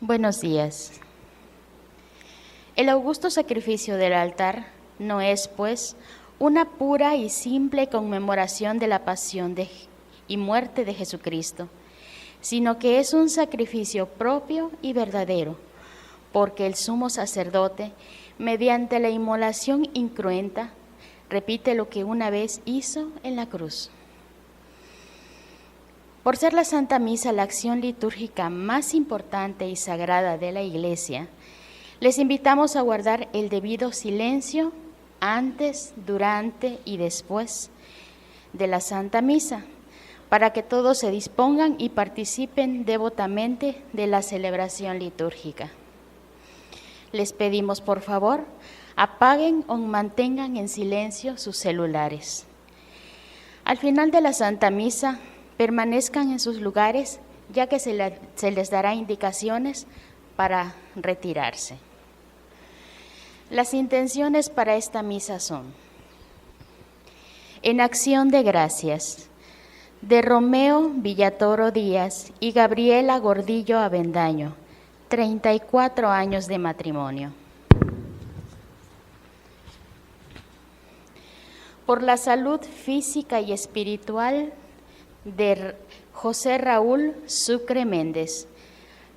Buenos días. El augusto sacrificio del altar no es, pues, una pura y simple conmemoración de la pasión y muerte de Jesucristo, sino que es un sacrificio propio y verdadero, porque el sumo sacerdote, mediante la inmolación incruenta, repite lo que una vez hizo en la cruz. Por ser la Santa Misa la acción litúrgica más importante y sagrada de la Iglesia, les invitamos a guardar el debido silencio antes, durante y después de la Santa Misa, para que todos se dispongan y participen devotamente de la celebración litúrgica. Les pedimos, por favor, apaguen o mantengan en silencio sus celulares. Al final de la Santa Misa, permanezcan en sus lugares, ya que se les dará indicaciones para retirarse. Las intenciones para esta misa son: en acción de gracias, de Romeo Villatoro Díaz y Gabriela Gordillo Avendaño, 34 años de matrimonio. Por la salud física y espiritual de José Raúl Sucre Méndez,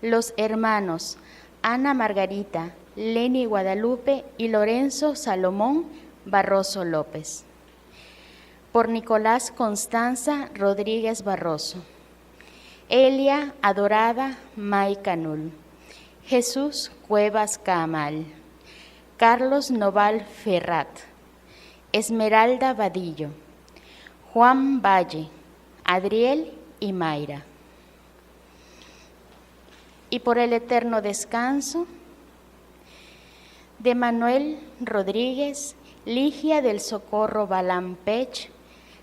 los hermanos Ana Margarita, Leni Guadalupe y Lorenzo Salomón Barroso López. Por Nicolás Constanza Rodríguez Barroso, Elia Adorada May Canul, Jesús Cuevas Camal, Carlos Noval Ferrat, Esmeralda Vadillo, Juan Valle, Adriel y Mayra. Y por el eterno descanso de Manuel Rodríguez, Ligia del Socorro Balampech,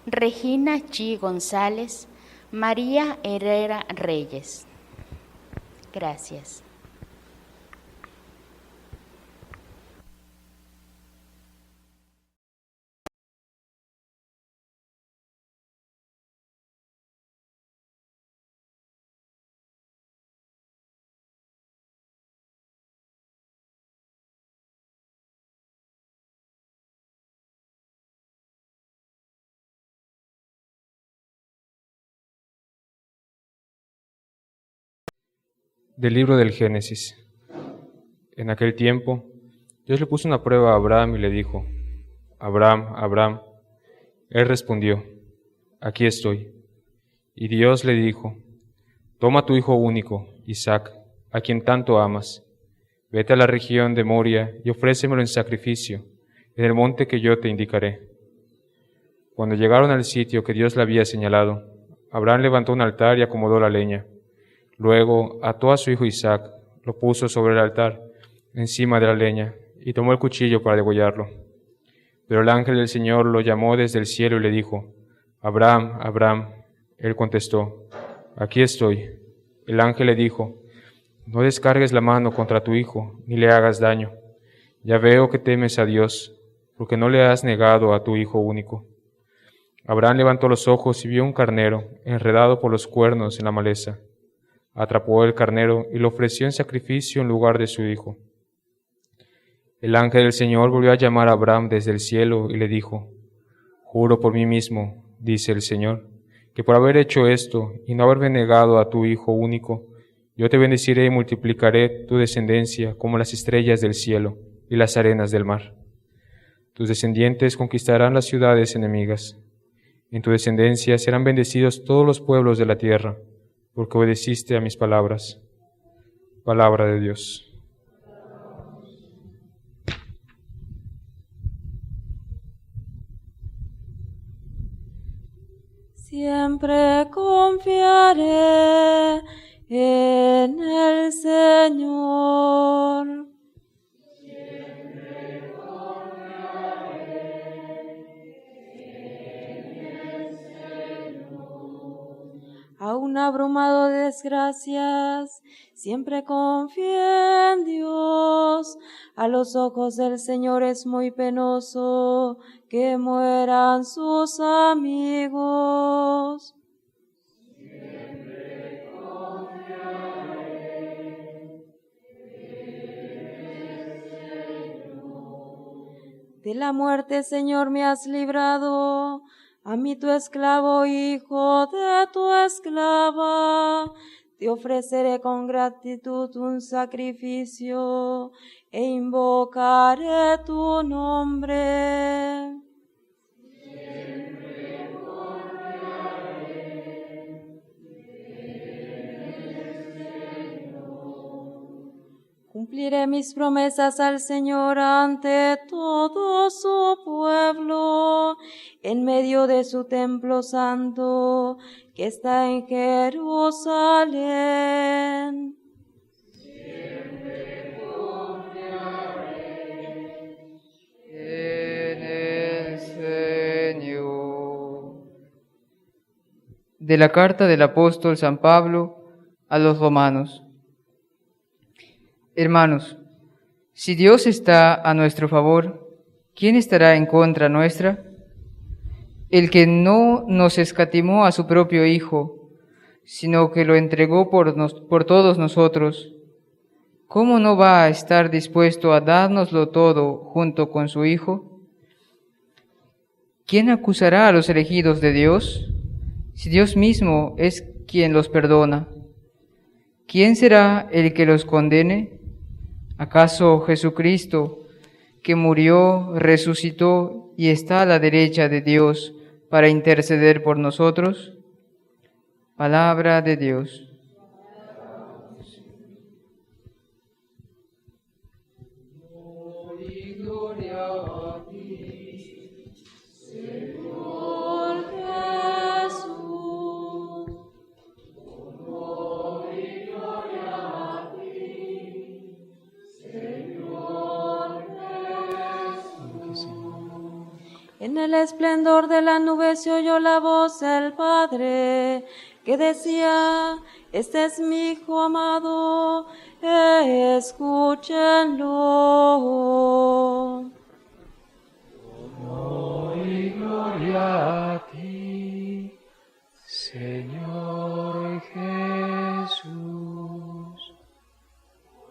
Regina Chi González, María Herrera Reyes. Gracias. Del libro del Génesis. En aquel tiempo, Dios le puso una prueba a Abraham y le dijo: Abraham, Abraham. Él respondió: Aquí estoy. Y Dios le dijo: Toma tu hijo único, Isaac, a quien tanto amas. Vete a la región de Moria y ofrécemelo en sacrificio, en el monte que yo te indicaré. Cuando llegaron al sitio que Dios le había señalado, Abraham levantó un altar y acomodó la leña. Luego ató a su hijo Isaac, lo puso sobre el altar, encima de la leña, y tomó el cuchillo para degollarlo. Pero el ángel del Señor lo llamó desde el cielo y le dijo: Abraham, Abraham. Él contestó: Aquí estoy. El ángel le dijo: No descargues la mano contra tu hijo, ni le hagas daño. Ya veo que temes a Dios, porque no le has negado a tu hijo único. Abraham levantó los ojos y vio un carnero enredado por los cuernos en la maleza. Atrapó el carnero y lo ofreció en sacrificio en lugar de su hijo. El ángel del Señor volvió a llamar a Abraham desde el cielo y le dijo: Juro por mí mismo, dice el Señor, que por haber hecho esto y no haberme negado a tu hijo único, yo te bendeciré y multiplicaré tu descendencia como las estrellas del cielo y las arenas del mar. Tus descendientes conquistarán las ciudades enemigas. En tu descendencia serán bendecidos todos los pueblos de la tierra, porque obedeciste a mis palabras. Palabra de Dios. Siempre confiaré en el Señor. Siempre confiaré en el Señor. Aún abrumado de desgracias, siempre confía en Dios. A los ojos del Señor es muy penoso que mueran sus amigos. Siempre confiaré De la muerte, Señor, me has librado. A mí tu esclavo, hijo de tu esclava, te ofreceré con gratitud un sacrificio e invocaré tu nombre. Cumpliré mis promesas al Señor ante todo su pueblo, en medio de su templo santo, que está en Jerusalén. Siempre confiaré en el Señor. De la carta del apóstol San Pablo a los romanos. Hermanos, si Dios está a nuestro favor, ¿quién estará en contra nuestra? El que no nos escatimó a su propio Hijo, sino que lo entregó por todos nosotros, ¿cómo no va a estar dispuesto a dárnoslo todo junto con su Hijo? ¿Quién acusará a los elegidos de Dios? Si Dios mismo es quien los perdona, ¿quién será el que los condene? ¿Acaso Jesucristo, que murió, resucitó y está a la derecha de Dios para interceder por nosotros? Palabra de Dios. En el esplendor de la nube se oyó la voz del Padre, que decía: este es mi Hijo amado, escúchenlo. Honor y gloria a ti, Señor Jesús.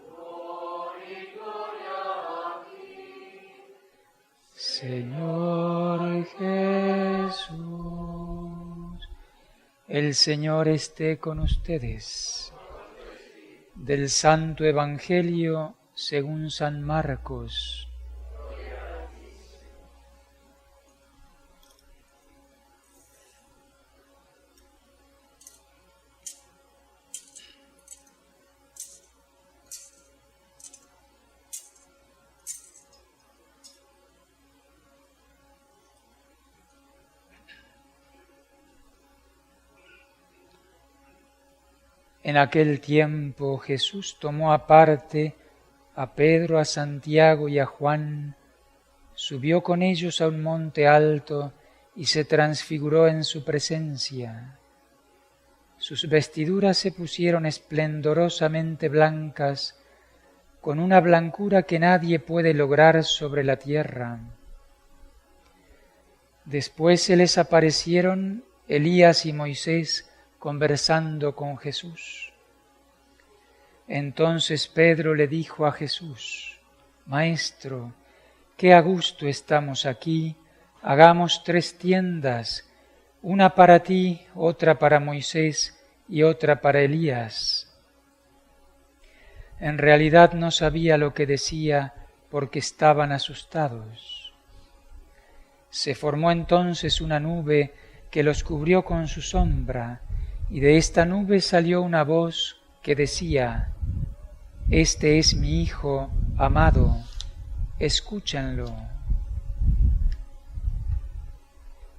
Honor y gloria a ti, Señor Jesús. El Señor esté con ustedes. Del Santo Evangelio según San Marcos. En aquel tiempo Jesús tomó aparte a Pedro, a Santiago y a Juan, subió con ellos a un monte alto y se transfiguró en su presencia. Sus vestiduras se pusieron esplendorosamente blancas, con una blancura que nadie puede lograr sobre la tierra. Después se les aparecieron Elías y Moisés, conversando con Jesús. Entonces Pedro le dijo a Jesús: Maestro, qué a gusto estamos aquí, hagamos 3 tiendas, una para ti, otra para Moisés y otra para Elías. En realidad no sabía lo que decía porque estaban asustados. Se formó entonces una nube que los cubrió con su sombra, y de esta nube salió una voz que decía: Este es mi Hijo amado, escúchenlo.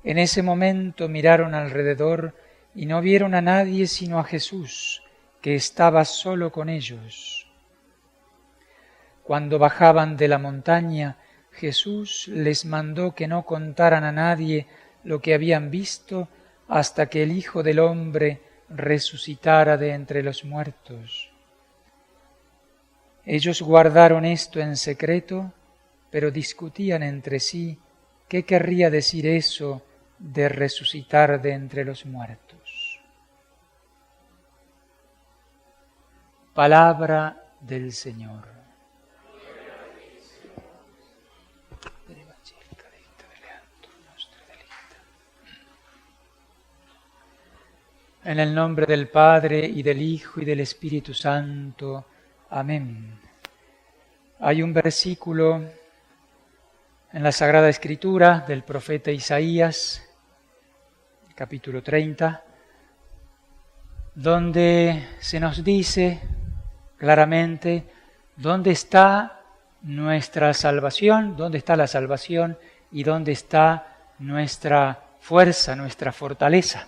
En ese momento miraron alrededor y no vieron a nadie sino a Jesús, que estaba solo con ellos. Cuando bajaban de la montaña, Jesús les mandó que no contaran a nadie lo que habían visto hasta que el Hijo del Hombre resucitara de entre los muertos. Ellos guardaron esto en secreto, pero discutían entre sí qué querría decir eso de resucitar de entre los muertos. Palabra del Señor. En el nombre del Padre, y del Hijo, y del Espíritu Santo. Amén. Hay un versículo en la Sagrada Escritura del profeta Isaías, capítulo 30, donde se nos dice claramente dónde está nuestra salvación, dónde está la salvación y dónde está nuestra fuerza, nuestra fortaleza.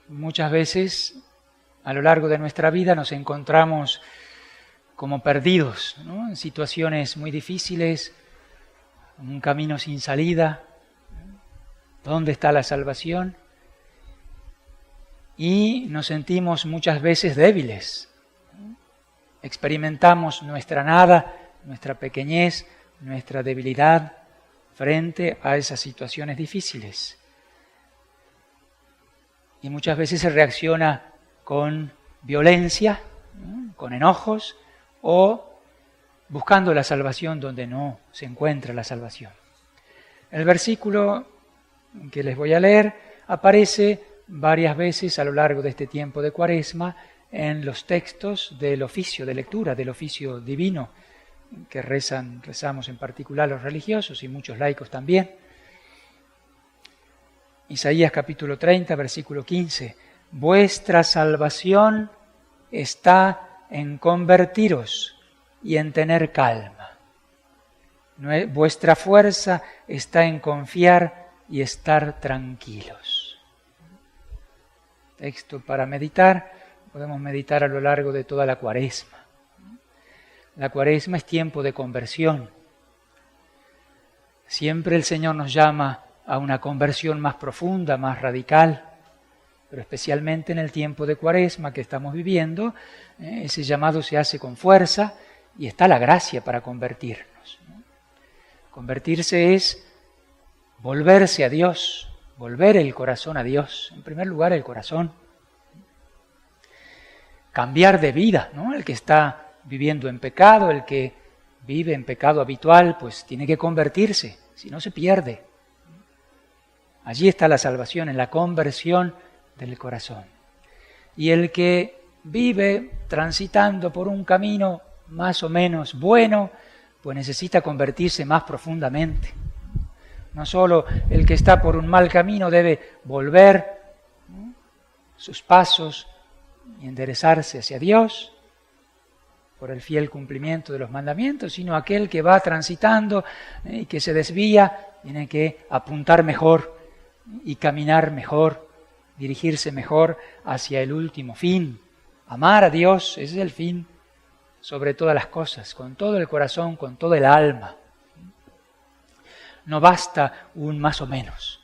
Muchas veces a lo largo de nuestra vida nos encontramos como perdidos, ¿no? En situaciones muy difíciles, en un camino sin salida. ¿Dónde está la salvación? Y nos sentimos muchas veces débiles. Experimentamos nuestra nada, nuestra pequeñez, nuestra debilidad frente a esas situaciones difíciles. Y muchas veces se reacciona con violencia, ¿no? Con enojos o buscando la salvación donde no se encuentra la salvación. El versículo que les voy a leer aparece varias veces a lo largo de este tiempo de Cuaresma en los textos del oficio de lectura, del oficio divino, que rezamos en particular los religiosos y muchos laicos también. Isaías capítulo 30, versículo 15. Vuestra salvación está en convertiros y en tener calma. Vuestra fuerza está en confiar y estar tranquilos. Texto para meditar. Podemos meditar a lo largo de toda la Cuaresma. La Cuaresma es tiempo de conversión. Siempre el Señor nos llama a una conversión más profunda, más radical, pero especialmente en el tiempo de Cuaresma que estamos viviendo, ese llamado se hace con fuerza y está la gracia para convertirnos. Convertirse es volverse a Dios, volver el corazón a Dios, en primer lugar el corazón. Cambiar de vida, ¿no? El que está viviendo en pecado, el que vive en pecado habitual, pues tiene que convertirse, si no se pierde. Allí está la salvación, en la conversión del corazón. Y el que vive transitando por un camino más o menos bueno, pues necesita convertirse más profundamente. No solo el que está por un mal camino debe volver, ¿no?, sus pasos y enderezarse hacia Dios por el fiel cumplimiento de los mandamientos, sino aquel que va transitando y que se desvía, tiene que apuntar mejor y caminar mejor, dirigirse mejor hacia el último fin. Amar a Dios, ese es el fin, sobre todas las cosas, con todo el corazón, con todo el alma. No basta un más o menos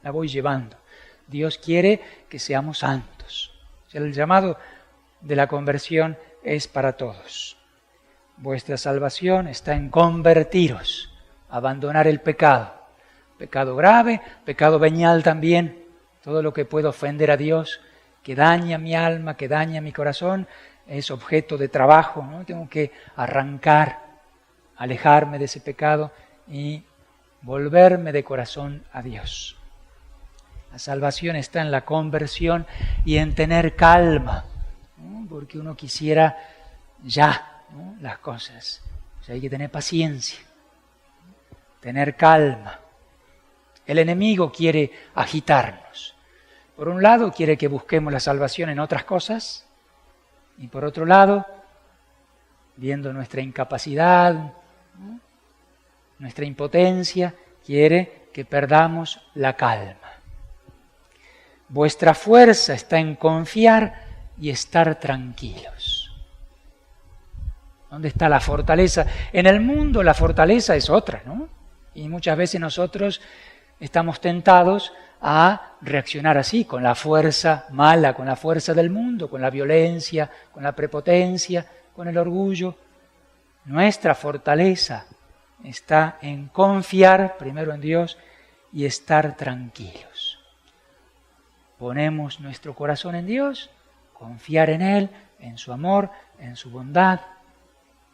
la voy llevando. Dios quiere que seamos santos. O sea, el llamado de la conversión es para todos. Vuestra salvación está en convertiros, abandonar el pecado. Pecado grave, pecado venial también, todo lo que pueda ofender a Dios, que daña mi alma, que daña mi corazón, es objeto de trabajo, ¿no? Tengo que arrancar, alejarme de ese pecado y volverme de corazón a Dios. La salvación está en la conversión y en tener calma, ¿no? Porque uno quisiera ya, ¿no?, las cosas. O sea, hay que tener paciencia, tener calma. El enemigo quiere agitarnos. Por un lado, quiere que busquemos la salvación en otras cosas, y por otro lado, viendo nuestra incapacidad, ¿no?, nuestra impotencia, quiere que perdamos la calma. Vuestra fuerza está en confiar y estar tranquilos. ¿Dónde está la fortaleza? En el mundo la fortaleza es otra, ¿no? Y muchas veces nosotros estamos tentados a reaccionar así, con la fuerza mala, con la fuerza del mundo, con la violencia, con la prepotencia, con el orgullo. Nuestra fortaleza está en confiar primero en Dios y estar tranquilos. Ponemos nuestro corazón en Dios, confiar en Él, en su amor, en su bondad.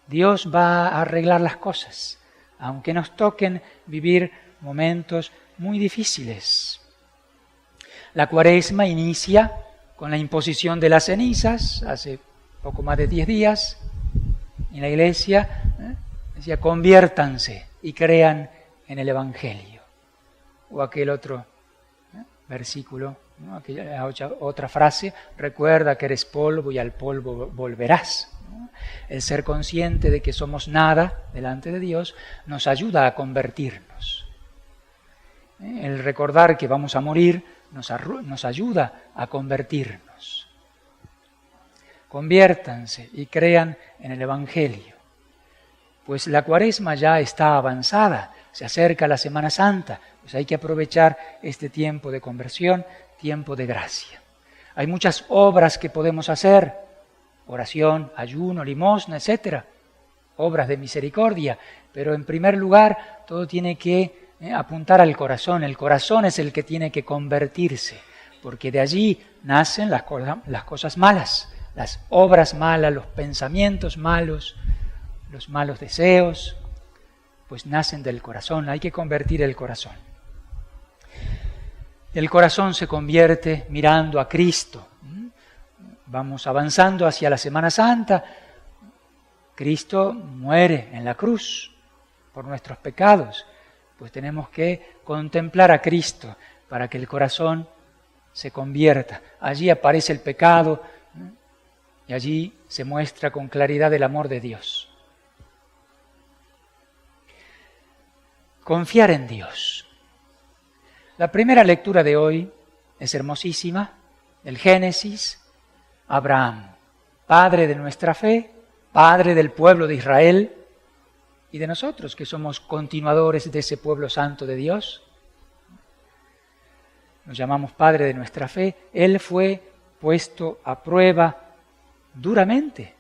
Dios va a arreglar las cosas, aunque nos toquen vivir momentos muy difíciles. La Cuaresma inicia con la imposición de las cenizas, hace poco más de 10 días, en la Iglesia decía, conviértanse y crean en el Evangelio. O aquel otro versículo, ¿no? Aquella otra frase, recuerda que eres polvo y al polvo volverás. ¿No? El ser consciente de que somos nada delante de Dios nos ayuda a convertirnos. El recordar que vamos a morir nos ayuda a convertirnos. Conviértanse y crean en el Evangelio. Pues la Cuaresma ya está avanzada, se acerca la Semana Santa, pues hay que aprovechar este tiempo de conversión, tiempo de gracia. Hay muchas obras que podemos hacer, oración, ayuno, limosna, etc. Obras de misericordia, pero en primer lugar todo tiene que apuntar al corazón. El corazón es el que tiene que convertirse, porque de allí nacen las cosas malas, las obras malas, los pensamientos malos, los malos deseos, pues nacen del corazón. Hay que convertir el corazón. El corazón se convierte mirando a Cristo. Vamos avanzando hacia la Semana Santa. Cristo muere en la cruz por nuestros pecados. Pues tenemos que contemplar a Cristo para que el corazón se convierta. Allí aparece el pecado y allí se muestra con claridad el amor de Dios. Confiar en Dios. La primera lectura de hoy es hermosísima, del Génesis. Abraham, padre de nuestra fe, padre del pueblo de Israel y de nosotros que somos continuadores de ese pueblo santo de Dios. Nos llamamos padre de nuestra fe. Él fue puesto a prueba duramente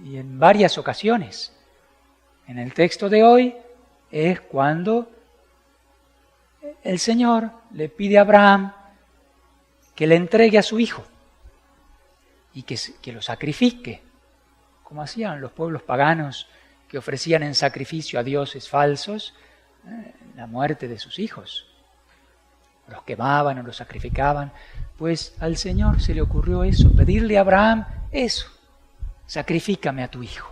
y en varias ocasiones. En el texto de hoy es cuando el Señor le pide a Abraham que le entregue a su hijo y que lo sacrifique, como hacían los pueblos paganos que ofrecían en sacrificio a dioses falsos la muerte de sus hijos. Los quemaban o los sacrificaban. Pues al Señor se le ocurrió eso, pedirle a Abraham eso, sacrifícame a tu hijo.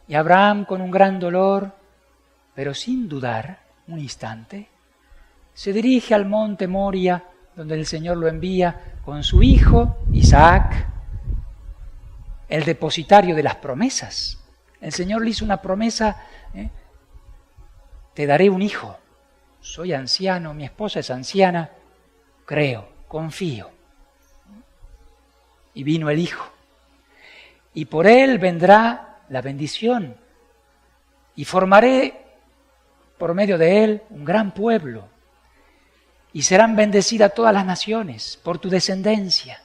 Y Abraham, con un gran dolor, pero sin dudar un instante, se dirige al monte Moria, donde el Señor lo envía con su hijo Isaac, el depositario de las promesas. El Señor le hizo una promesa, te daré un hijo. Soy anciano, mi esposa es anciana, creo, confío. Y vino el hijo. Y por él vendrá la bendición. Y formaré por medio de él un gran pueblo. Y serán bendecidas todas las naciones por tu descendencia.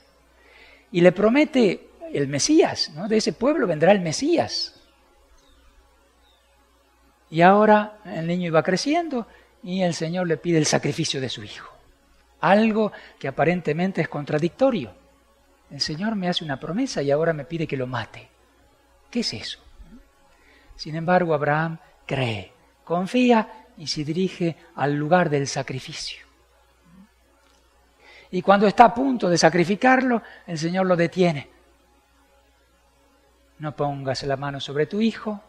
Y le promete el Mesías, ¿no? De ese pueblo vendrá el Mesías. Y ahora el niño iba creciendo y el Señor le pide el sacrificio de su hijo. Algo que aparentemente es contradictorio. El Señor me hace una promesa y ahora me pide que lo mate. ¿Qué es eso? Sin embargo, Abraham cree, confía y se dirige al lugar del sacrificio. Y cuando está a punto de sacrificarlo, el Señor lo detiene. No pongas la mano sobre tu hijo,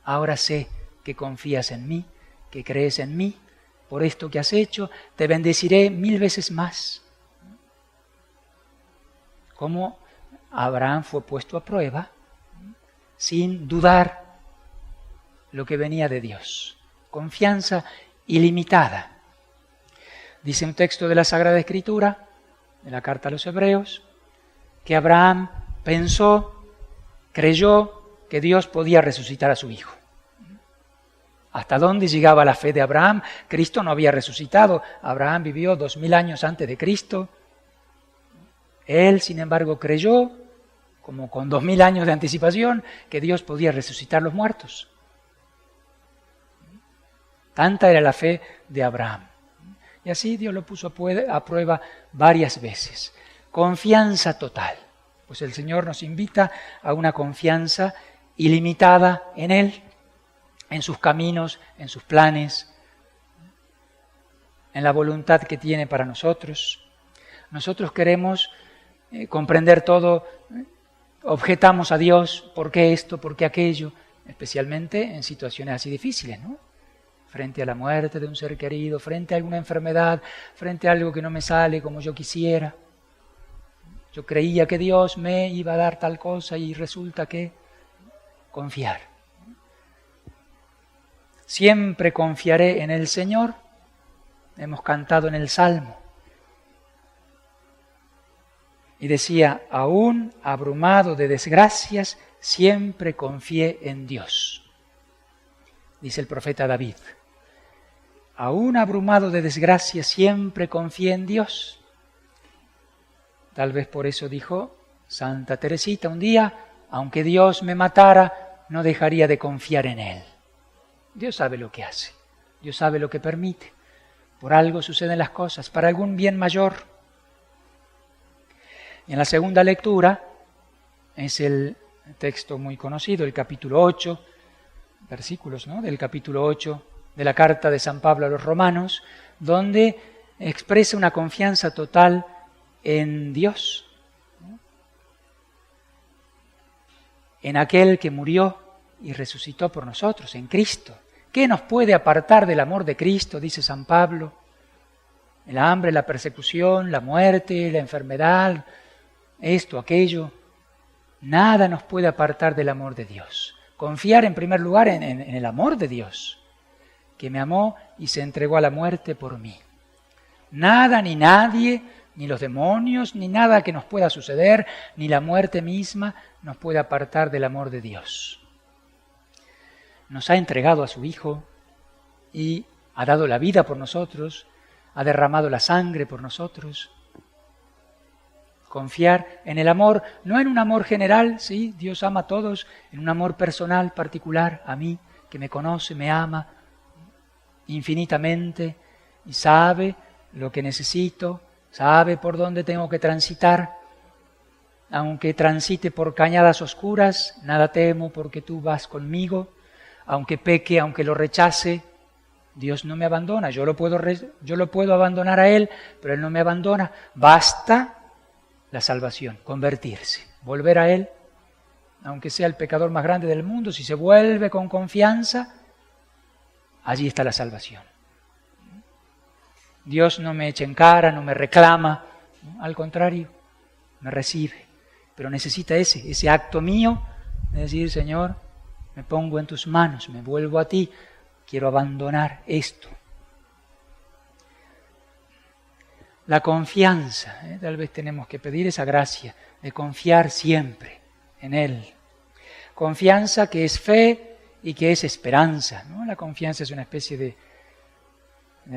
ahora sé que confías en mí, que crees en mí, por esto que has hecho, te bendeciré 1000 veces más. Como Abraham fue puesto a prueba, sin dudar lo que venía de Dios. Confianza ilimitada. Dice un texto de la Sagrada Escritura, de la Carta a los Hebreos, que Abraham pensó, creyó que Dios podía resucitar a su hijo. ¿Hasta dónde llegaba la fe de Abraham? Cristo no había resucitado. Abraham vivió 2000 años antes de Cristo. Él, sin embargo, creyó, como con 2000 años de anticipación, que Dios podía resucitar los muertos. Tanta era la fe de Abraham. Y así Dios lo puso a prueba varias veces. Confianza total. Pues el Señor nos invita a una confianza ilimitada en Él, en sus caminos, en sus planes. en la voluntad que tiene para nosotros. Nosotros queremos comprender todo, objetamos a Dios, ¿por qué esto, por qué aquello? Especialmente en situaciones así difíciles, ¿no? Frente a la muerte de un ser querido, frente a alguna enfermedad, frente a algo que no me sale como yo quisiera. Yo creía que Dios me iba a dar tal cosa y resulta que confiar. Siempre confiaré en el Señor. Hemos cantado en el Salmo. Y decía, aún abrumado de desgracias, siempre confié en Dios. Dice el profeta David. Aún abrumado de desgracias, siempre confié en Dios. Tal vez por eso dijo Santa Teresita un día, aunque Dios me matara, no dejaría de confiar en Él. Dios sabe lo que hace, Dios sabe lo que permite. Por algo suceden las cosas, para algún bien mayor. Y en la segunda lectura es el texto muy conocido, el capítulo 8, versículos, ¿no?, del capítulo 8 de la carta de San Pablo a los Romanos, donde expresa una confianza total en Dios, en aquel que murió y resucitó por nosotros, en Cristo. ¿Qué nos puede apartar del amor de Cristo?, dice San Pablo. El hambre, la persecución, la muerte, la enfermedad, esto, aquello. Nada nos puede apartar del amor de Dios. Confiar en primer lugar en el amor de Dios, que me amó y se entregó a la muerte por mí. Nada ni nadie, ni los demonios, ni nada que nos pueda suceder, ni la muerte misma nos puede apartar del amor de Dios. Nos ha entregado a su Hijo y ha dado la vida por nosotros, ha derramado la sangre por nosotros. Confiar en el amor, no en un amor general, sí, Dios ama a todos, en un amor personal, particular, a mí, que me conoce, me ama infinitamente y sabe lo que necesito, sabe por dónde tengo que transitar. Aunque transite por cañadas oscuras, nada temo porque tú vas conmigo. Aunque peque, aunque lo rechace, Dios no me abandona. Yo lo puedo abandonar a Él, pero Él no me abandona. Basta la salvación, convertirse, volver a Él. Aunque sea el pecador más grande del mundo, si se vuelve con confianza, allí está la salvación. Dios no me echa en cara, no me reclama, ¿no? Al contrario, me recibe. Pero necesita ese acto mío de decir, Señor, me pongo en tus manos, me vuelvo a ti, quiero abandonar esto. La confianza, tal vez tenemos que pedir esa gracia de confiar siempre en Él. Confianza que es fe y que es esperanza, ¿no? La confianza es una especie de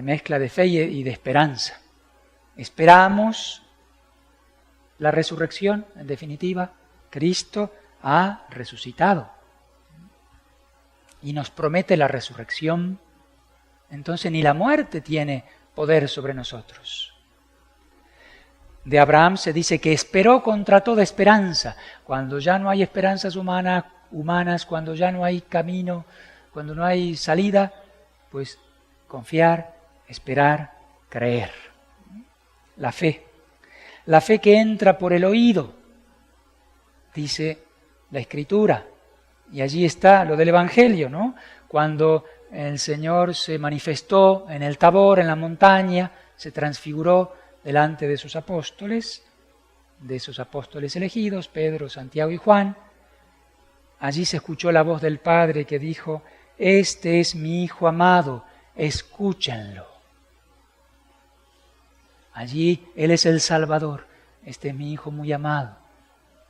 mezcla de fe y de esperanza. Esperamos la resurrección, en definitiva, Cristo ha resucitado y nos promete la resurrección, entonces ni la muerte tiene poder sobre nosotros. De Abraham se dice que esperó contra toda esperanza. Cuando ya no hay esperanzas humanas, cuando ya no hay camino, cuando no hay salida, pues confiar, esperar, creer. La fe que entra por el oído, dice la Escritura. Y allí está lo del Evangelio, ¿no? Cuando el Señor se manifestó en el Tabor, en la montaña, se transfiguró delante de sus apóstoles, de esos apóstoles elegidos, Pedro, Santiago y Juan. Allí se escuchó la voz del Padre que dijo, este es mi Hijo amado, escúchenlo. Allí Él es el Salvador, este es mi Hijo muy amado,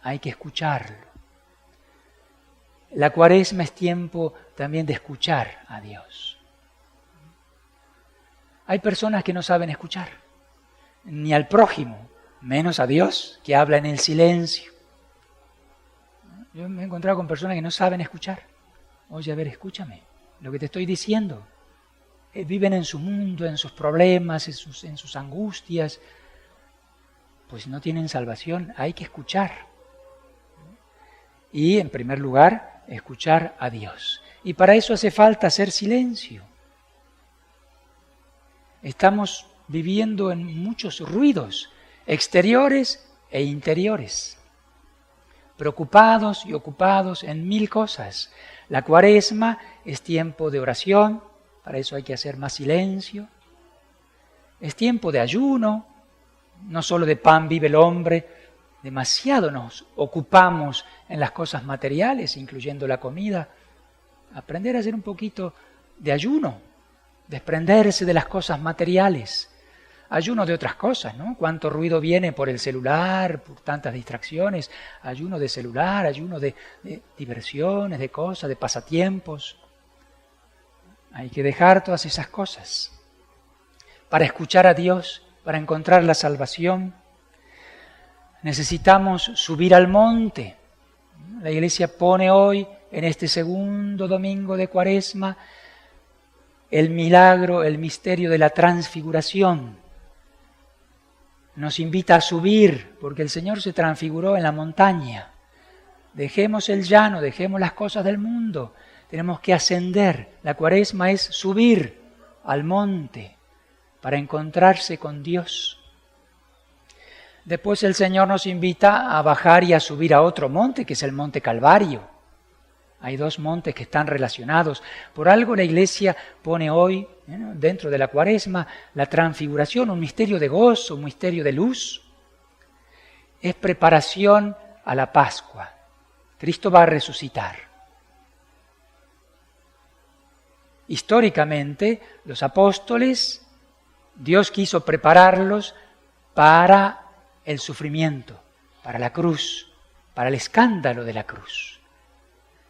hay que escucharlo. La Cuaresma es tiempo también de escuchar a Dios. Hay personas que no saben escuchar, ni al prójimo, menos a Dios, que habla en el silencio. Yo me he encontrado con personas que no saben escuchar. Oye, a ver, escúchame, lo que te estoy diciendo. Viven en su mundo, en sus problemas, en sus angustias. Pues no tienen salvación, hay que escuchar. Y, en primer lugar, escuchar a Dios. Y para eso hace falta hacer silencio. Estamos viviendo en muchos ruidos, exteriores e interiores, preocupados y ocupados en mil cosas. La Cuaresma es tiempo de oración, para eso hay que hacer más silencio. Es tiempo de ayuno, no solo de pan vive el hombre. Demasiado nos ocupamos en las cosas materiales, incluyendo la comida. Aprender a hacer un poquito de ayuno, desprenderse de las cosas materiales. Ayuno de otras cosas, ¿no? Cuánto ruido viene por el celular, por tantas distracciones. Ayuno de celular, ayuno de diversiones, de cosas, de pasatiempos. Hay que dejar todas esas cosas para escuchar a Dios, para encontrar la salvación. Necesitamos subir al monte. La Iglesia pone hoy, en este segundo domingo de Cuaresma, el milagro, el misterio de la transfiguración. Nos invita a subir, porque el Señor se transfiguró en la montaña. Dejemos el llano, dejemos las cosas del mundo. Tenemos que ascender. La Cuaresma es subir al monte para encontrarse con Dios. Después el Señor nos invita a bajar y a subir a otro monte, que es el Monte Calvario. Hay dos montes que están relacionados. Por algo la Iglesia pone hoy, dentro de la Cuaresma, la transfiguración, un misterio de gozo, un misterio de luz. Es preparación a la Pascua. Cristo va a resucitar. Históricamente, los apóstoles, Dios quiso prepararlos para el sufrimiento, para la cruz, para el escándalo de la cruz.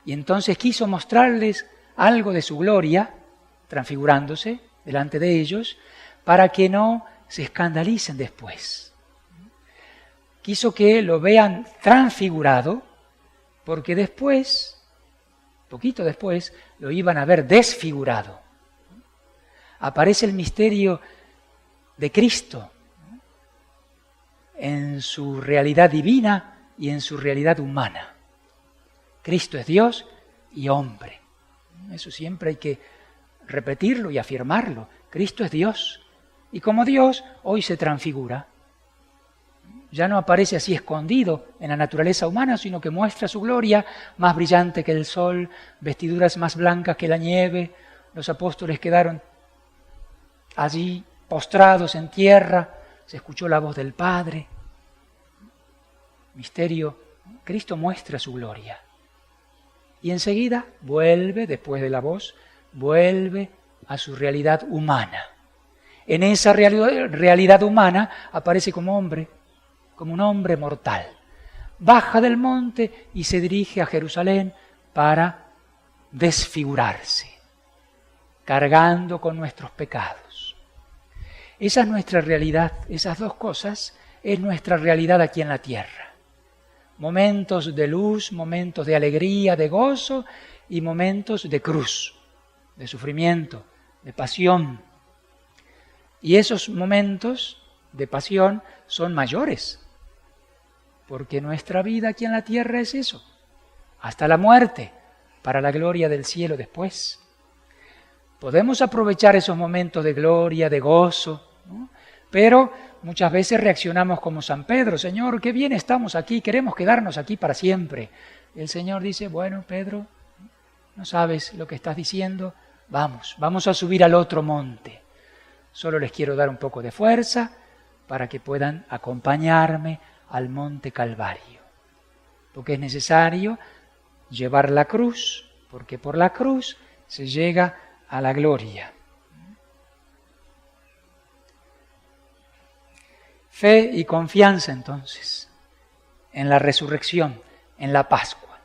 Y entonces quiso mostrarles algo de su gloria, transfigurándose delante de ellos, para que no se escandalicen después. Quiso que lo vean transfigurado, porque después, poquito después, lo iban a ver desfigurado. Aparece el misterio de Cristo en su realidad divina y en su realidad humana. Cristo es Dios y hombre. Eso siempre hay que repetirlo y afirmarlo. Cristo es Dios. Y como Dios, hoy se transfigura. Ya no aparece así escondido en la naturaleza humana, sino que muestra su gloria, más brillante que el sol, vestiduras más blancas que la nieve. Los apóstoles quedaron allí postrados en tierra, se escuchó la voz del Padre. Misterio, Cristo muestra su gloria. Y enseguida vuelve, después de la voz, vuelve a su realidad humana. En esa realidad humana aparece como hombre, como un hombre mortal. Baja del monte y se dirige a Jerusalén para desfigurarse, cargando con nuestros pecados. Esa es nuestra realidad, esas dos cosas es nuestra realidad aquí en la tierra. Momentos de luz, momentos de alegría, de gozo y momentos de cruz, de sufrimiento, de pasión. Y esos momentos de pasión son mayores, porque nuestra vida aquí en la tierra es eso, hasta la muerte, para la gloria del cielo después. Podemos aprovechar esos momentos de gloria, de gozo, ¿no? Pero muchas veces reaccionamos como San Pedro: Señor, qué bien estamos aquí, queremos quedarnos aquí para siempre. Y el Señor dice: bueno, Pedro, no sabes lo que estás diciendo, vamos a subir al otro monte. Solo les quiero dar un poco de fuerza para que puedan acompañarme al monte Calvario. Porque es necesario llevar la cruz, porque por la cruz se llega a la gloria. Fe y confianza entonces en la resurrección, en la Pascua.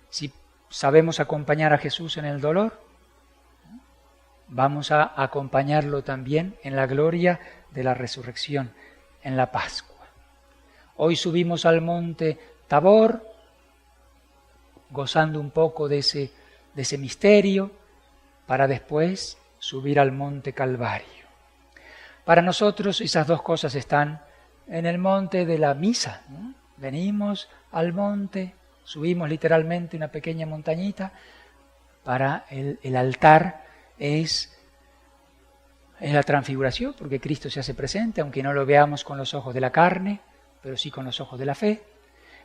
Si sabemos acompañar a Jesús en el dolor, vamos a acompañarlo también en la gloria de la resurrección, en la Pascua. Hoy subimos al monte Tabor, gozando un poco de ese misterio, para después subir al monte Calvario. Para nosotros esas dos cosas están en el monte de la misa, ¿no? Venimos al monte, subimos literalmente una pequeña montañita. Para el altar es Es la transfiguración, porque Cristo se hace presente, aunque no lo veamos con los ojos de la carne, pero sí con los ojos de la fe.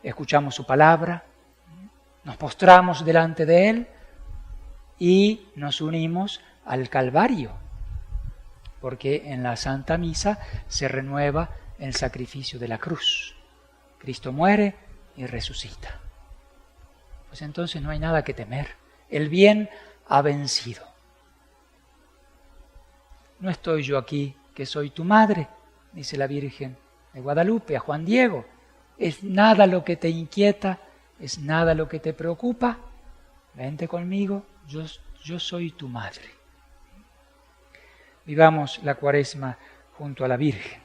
Escuchamos su palabra, nos postramos delante de Él y nos unimos al Calvario, porque en la Santa Misa se renueva el sacrificio de la cruz. Cristo muere y resucita. Pues entonces no hay nada que temer. El bien ha vencido. No estoy yo aquí, que soy tu madre, dice la Virgen de Guadalupe a Juan Diego. Es nada lo que te inquieta, es nada lo que te preocupa. Vente conmigo, yo soy tu madre. Vivamos la Cuaresma junto a la Virgen.